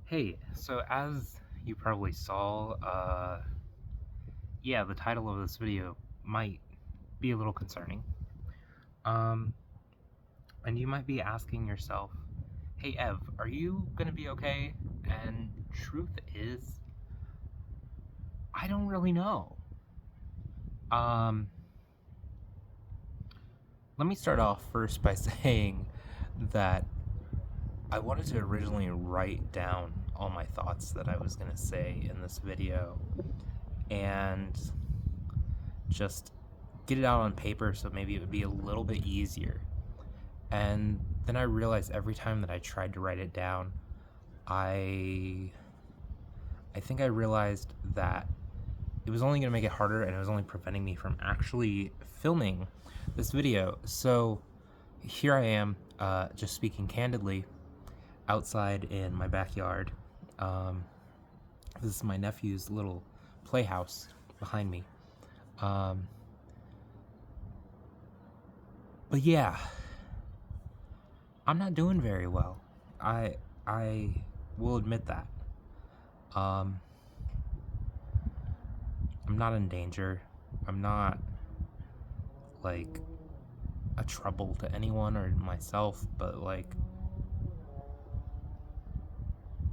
Hey, so as you probably saw, yeah, the title of this video might be a little concerning. Um, and you might be asking yourself, hey Ev, are you gonna be okay? And truth is, I don't really know. Um, Let me start off first by saying that I wanted to originally write down all my thoughts that I was gonna say in this video and just get it out on paper so maybe it would be a little bit easier. And then I realized every time that I tried to write it down, I think I realized that it was only going to make it harder and it was only preventing me from actually filming this video. So here I am, just speaking candidly, outside in my backyard. This is my nephew's little playhouse behind me. But yeah, I'm not doing very well. I will admit that. I'm not in danger. I'm not like a trouble to anyone or myself, but like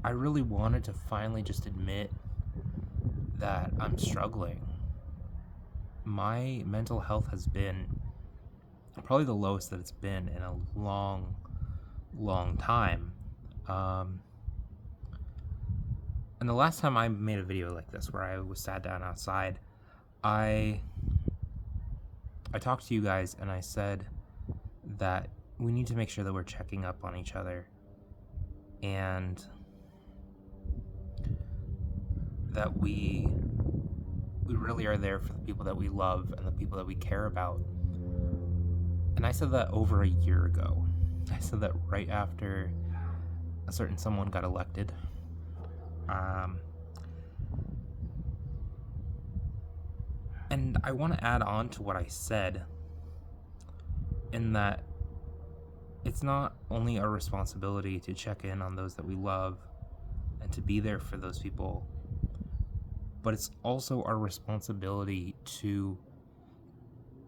I really wanted to finally just admit that I'm struggling. My mental health has been probably the lowest that it's been in a long time. And the last time I made a video like this, where I was sat down outside, I talked to you guys and I said that we need to make sure that we're checking up on each other and that we really are there for the people that we love and the people that we care about. And I said that over a year ago. I said that right after a certain someone got elected. And I want to add on to what I said in that it's not only our responsibility to check in on those that we love and to be there for those people, but it's also our responsibility to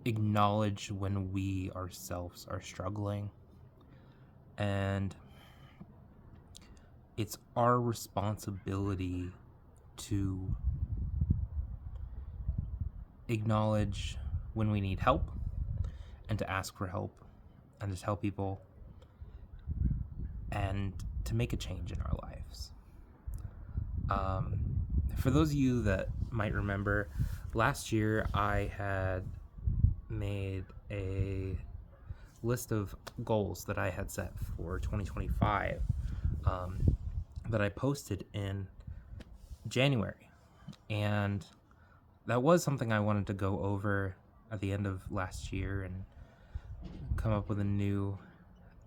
acknowledge when we ourselves are struggling. And it's our responsibility to acknowledge when we need help and to ask for help and to tell people and to make a change in our lives. For those of you that might remember, last year I had made a list of goals that I had set for 2025 that I posted in January. And that was something I wanted to go over at the end of last year and come up with a new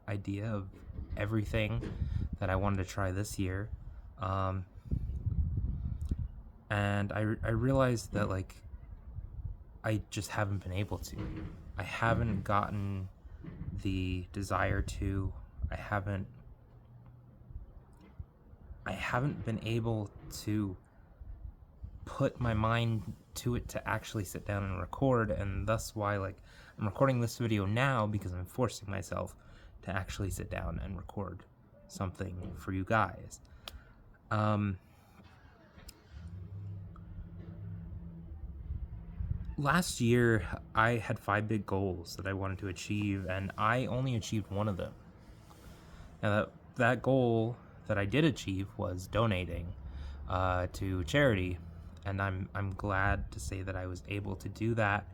idea of everything that I wanted to try this year. And I realized that like I just haven't been able to. I haven't gotten the desire to. I haven't been able to put my mind to it to actually sit down and record, and thus why like I'm recording this video now, because I'm forcing myself to actually sit down and record something for you guys. Last year, I had 5 big goals that I wanted to achieve, and I only achieved one of them. Now, that goal that I did achieve was donating to charity, and I'm glad to say that I was able to do that.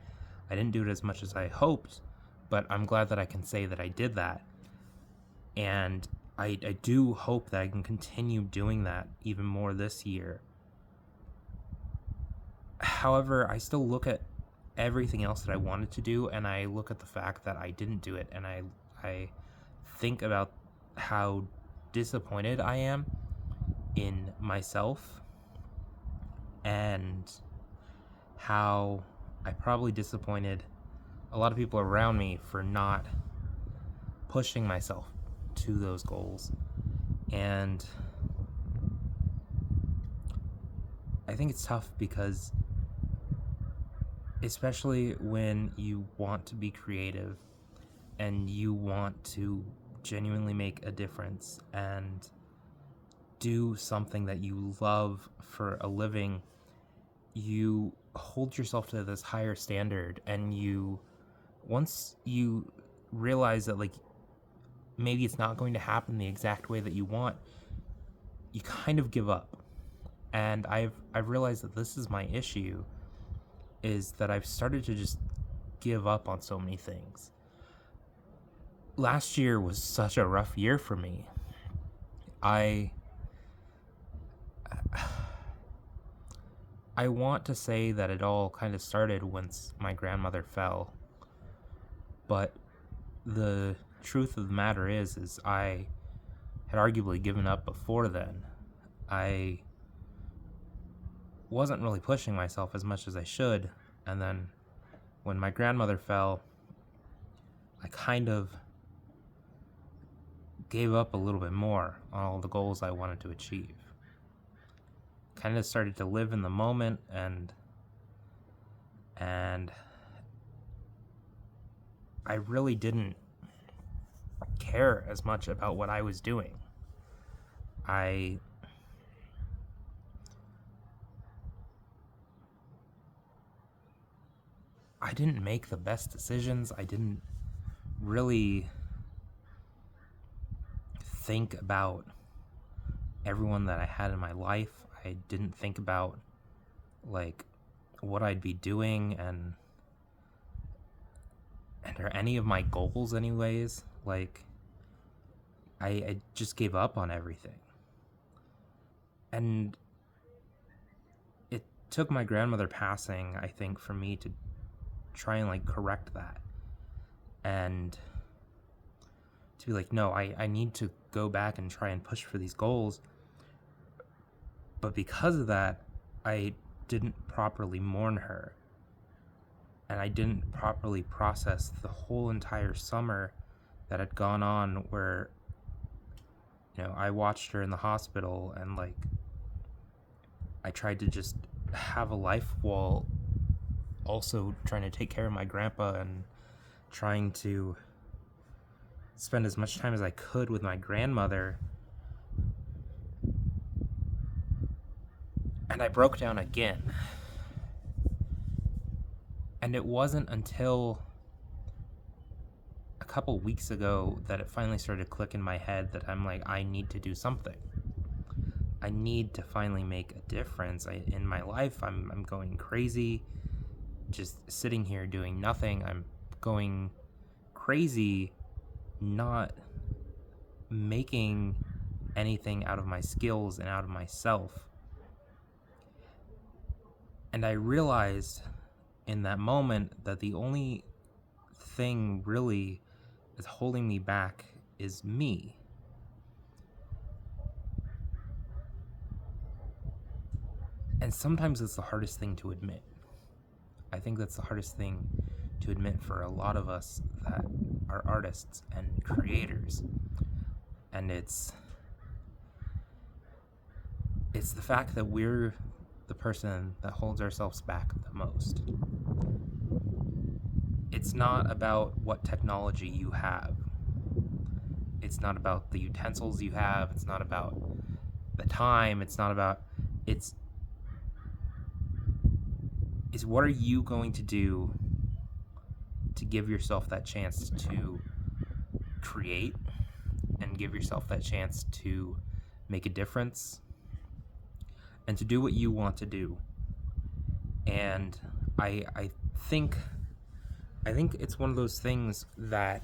I didn't do it as much as I hoped, but I'm glad that I can say that I did that. And I do hope that I can continue doing that even more this year. However, I still look at everything else that I wanted to do, and I look at the fact that I didn't do it, and I think about how disappointed I am in myself and how I probably disappointed a lot of people around me for not pushing myself to those goals. And I think it's tough because, especially when you want to be creative and you want to genuinely make a difference and do something that you love for a living, you hold yourself to this higher standard, and once you realize that, like, maybe it's not going to happen the exact way that you want, you kind of give up. And I've realized that this is my issue, is that I've started to just give up on so many things. Last year was such a rough year for me. I want to say that it all kind of started once my grandmother fell, but the truth of the matter is I had arguably given up before then. I wasn't really pushing myself as much as I should, and then when my grandmother fell, I kind of gave up a little bit more on all the goals I wanted to achieve. Kind of started to live in the moment, and I really didn't care as much about what I was doing. I didn't make the best decisions. I didn't really think about everyone that I had in my life. I didn't think about, like, what I'd be doing and are any of my goals anyways. Like, I just gave up on everything. And it took my grandmother passing, I think, for me to try and, like, correct that. And to be like, no, I need to go back and try and push for these goals. But because of that, I didn't properly mourn her. And I didn't properly process the whole entire summer that had gone on, where, I watched her in the hospital, and, like, I tried to just have a life while also trying to take care of my grandpa and trying to spend as much time as I could with my grandmother. And I broke down again. And it wasn't until a couple weeks ago that it finally started to click in my head that I'm like, I need to do something. I need to finally make a difference in my life. I'm going crazy just sitting here doing nothing. I'm going crazy not making anything out of my skills and out of myself. And I realized in that moment that the only thing really that's holding me back is me. And sometimes it's the hardest thing to admit. I think that's the hardest thing to admit for a lot of us that are artists and creators. And it's the fact that we're the person that holds ourselves back the most. It's not about what technology you have. It's not about the utensils you have. It's not about the time. It's not about... It's what are you going to do to give yourself that chance to create and give yourself that chance to make a difference and to do what you want to do. And I think it's one of those things that,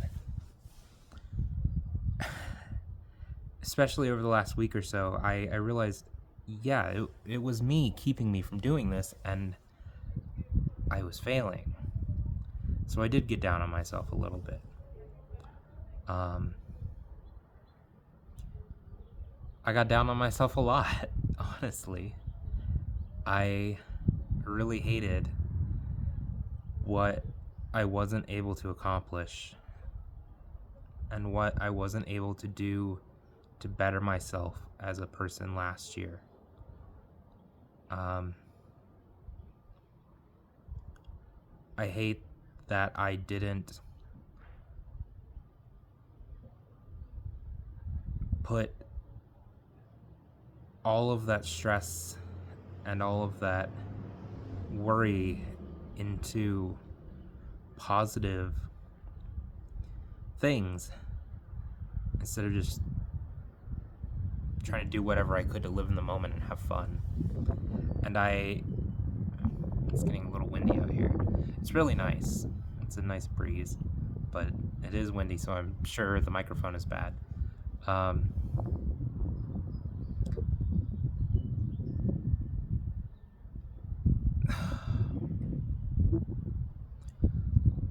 especially over the last week or so, I realized, yeah, it was me keeping me from doing this, and I was failing. So I did get down on myself a little bit. I got down on myself a lot, honestly. I really hated what I wasn't able to accomplish and what I wasn't able to do to better myself as a person last year. I hate that I didn't put all of that stress and all of that worry into positive things instead of just trying to do whatever I could to live in the moment and have fun. And it's getting a little windy out here. It's really nice. It's a nice breeze, but it is windy, so I'm sure the microphone is bad.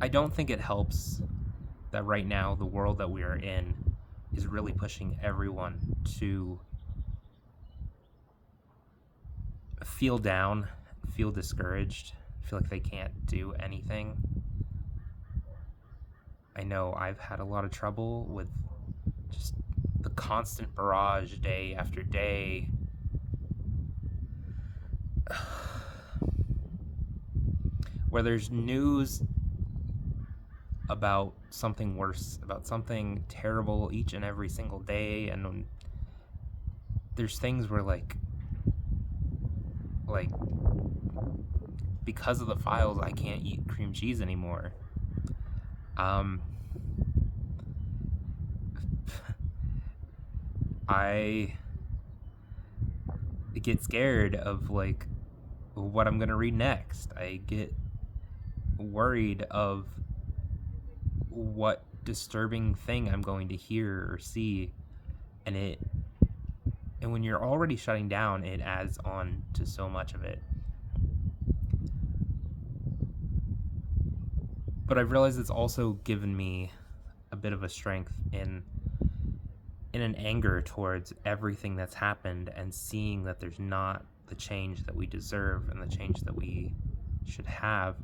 I don't think it helps that right now the world that we are in is really pushing everyone to feel down, feel discouraged, feel like they can't do anything. I know I've had a lot of trouble with just the constant barrage day after day. Where there's news about something worse, about something terrible each and every single day, and there's things where like because of the files I can't eat cream cheese anymore. I get scared of like what I'm gonna read next. I get worried of what disturbing thing I'm going to hear or see, and when you're already shutting down, it adds on to so much of it. But I've realized it's also given me a bit of a strength in an anger towards everything that's happened and seeing that there's not the change that we deserve and the change that we should have.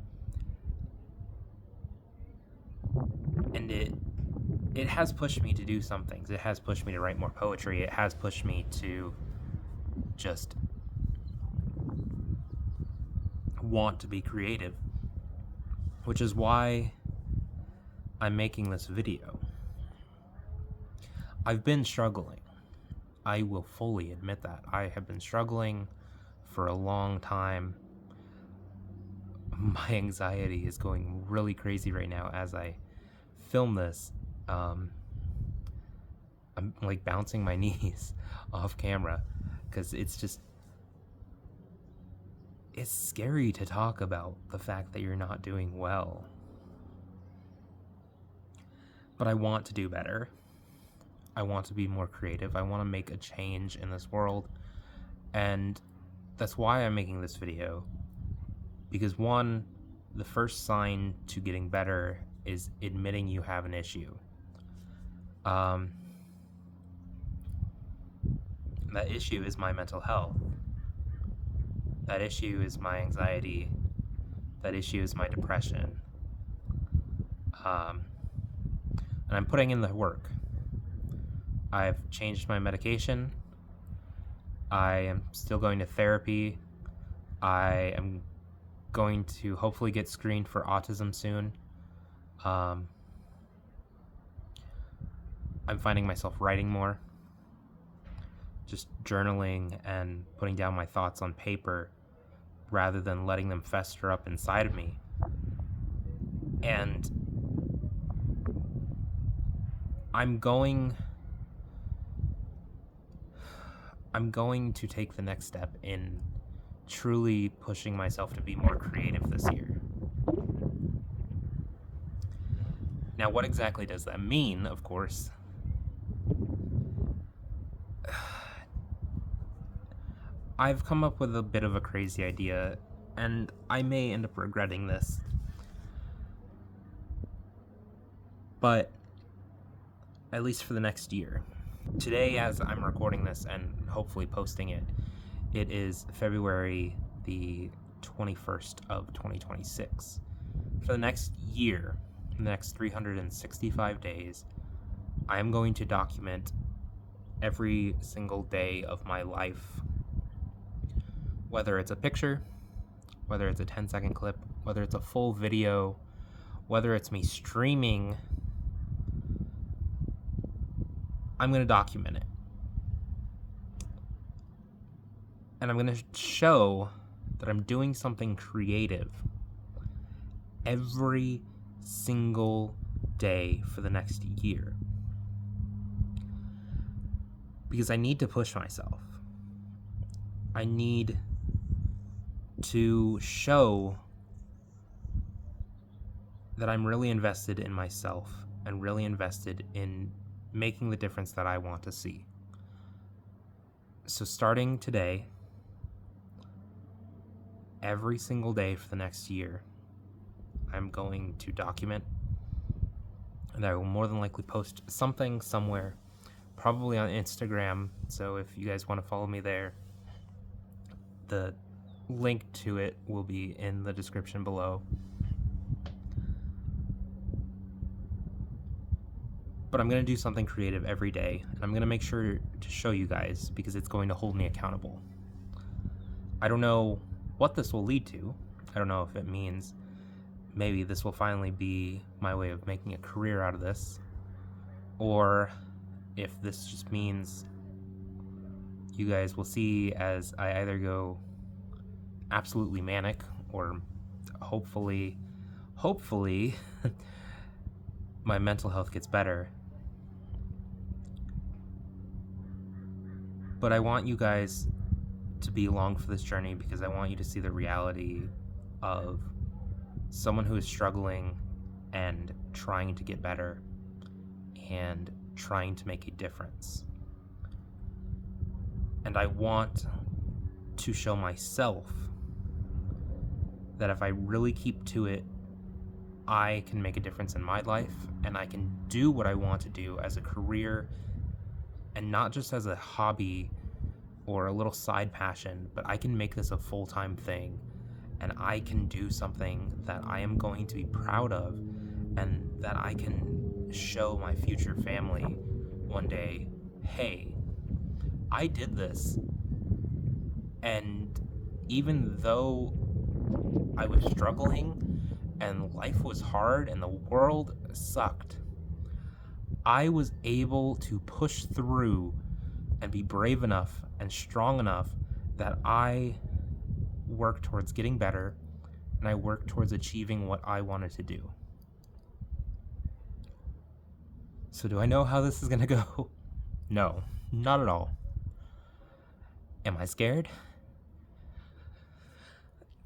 And it has pushed me to do some things. It has pushed me to write more poetry. It has pushed me to just want to be creative, which is why I'm making this video. I've been struggling. I will fully admit that. I have been struggling for a long time. My anxiety is going really crazy right now as I film this. I'm like bouncing my knees off camera because it's scary to talk about the fact that you're not doing well. But I want to do better. I want to be more creative. I want to make a change in this world. And that's why I'm making this video. Because one, the first sign to getting better is admitting you have an issue. That issue is my mental health. That issue is my anxiety. That issue is my depression. And I'm putting in the work. I've changed my medication. I am still going to therapy. I am going to hopefully get screened for autism soon. I'm finding myself writing more. Just journaling and putting down my thoughts on paper rather than letting them fester up inside of me. And I'm going to take the next step in truly pushing myself to be more creative this year. Now, what exactly does that mean, of course? I've come up with a bit of a crazy idea, and I may end up regretting this. But at least for the next year. Today, as I'm recording this and hopefully posting it, it is February the 21st of 2026. For the next year, the next 365 days, I am going to document every single day of my life. Whether it's a picture, whether it's a 10-second clip, whether it's a full video, whether it's me streaming, I'm going to document it. And I'm going to show that I'm doing something creative every single day for the next year. Because I need to push myself. I need to show that I'm really invested in myself and really invested in making the difference that I want to see. So starting today, every single day for the next year, I'm going to document, and I will more than likely post something somewhere, probably on Instagram. So if you guys want to follow me there, the link to it will be in the description below. But I'm going to do something creative every day, and I'm going to make sure to show you guys because it's going to hold me accountable. I don't know what this will lead to. I don't know if it means maybe this will finally be my way of making a career out of this, or if this just means you guys will see as I either go absolutely manic or hopefully my mental health gets better. But I want you guys to be along for this journey because I want you to see the reality of someone who is struggling and trying to get better and trying to make a difference. And I want to show myself that if I really keep to it, I can make a difference in my life and I can do what I want to do as a career and not just as a hobby or a little side passion, but I can make this a full-time thing and I can do something that I am going to be proud of and that I can show my future family one day, hey, I did this. And even though I was struggling and life was hard and the world sucked, I was able to push through and be brave enough and strong enough that I worked towards getting better and I worked towards achieving what I wanted to do. So do I know how this is going to go? No, not at all. Am I scared?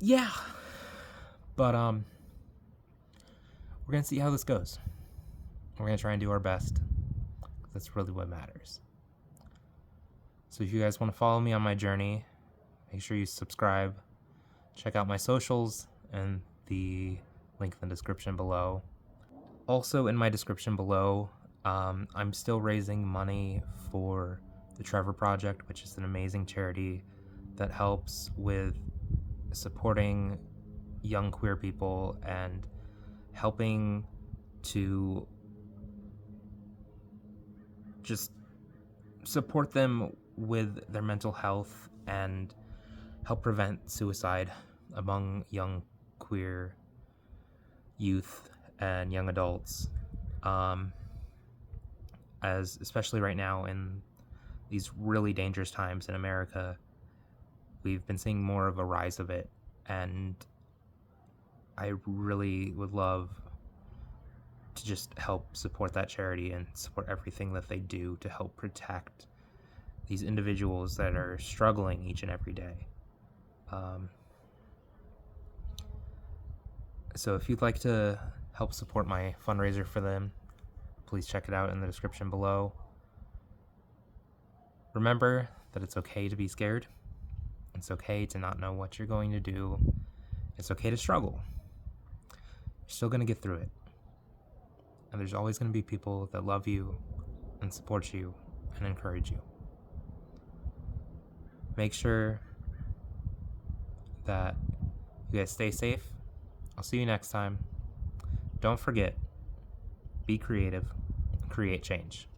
Yeah. But we're going to see how this goes. We're going to try and do our best. That's really what matters. So if you guys want to follow me on my journey, make sure you subscribe. Check out my socials and the link in the description below. Also in my description below, I'm still raising money for the Trevor Project, which is an amazing charity that helps with supporting young queer people and helping to just support them with their mental health and help prevent suicide among young queer youth and young adults, as especially right now in these really dangerous times in America, we've been seeing more of a rise of it, and I really would love to just help support that charity and support everything that they do to help protect these individuals that are struggling each and every day. So if you'd like to help support my fundraiser for them, please check it out in the description below. Remember that it's okay to be scared. It's okay to not know what you're going to do. It's okay to struggle. You're still going to get through it. And there's always going to be people that love you and support you and encourage you. Make sure that you guys stay safe. I'll see you next time. Don't forget, be creative, create change.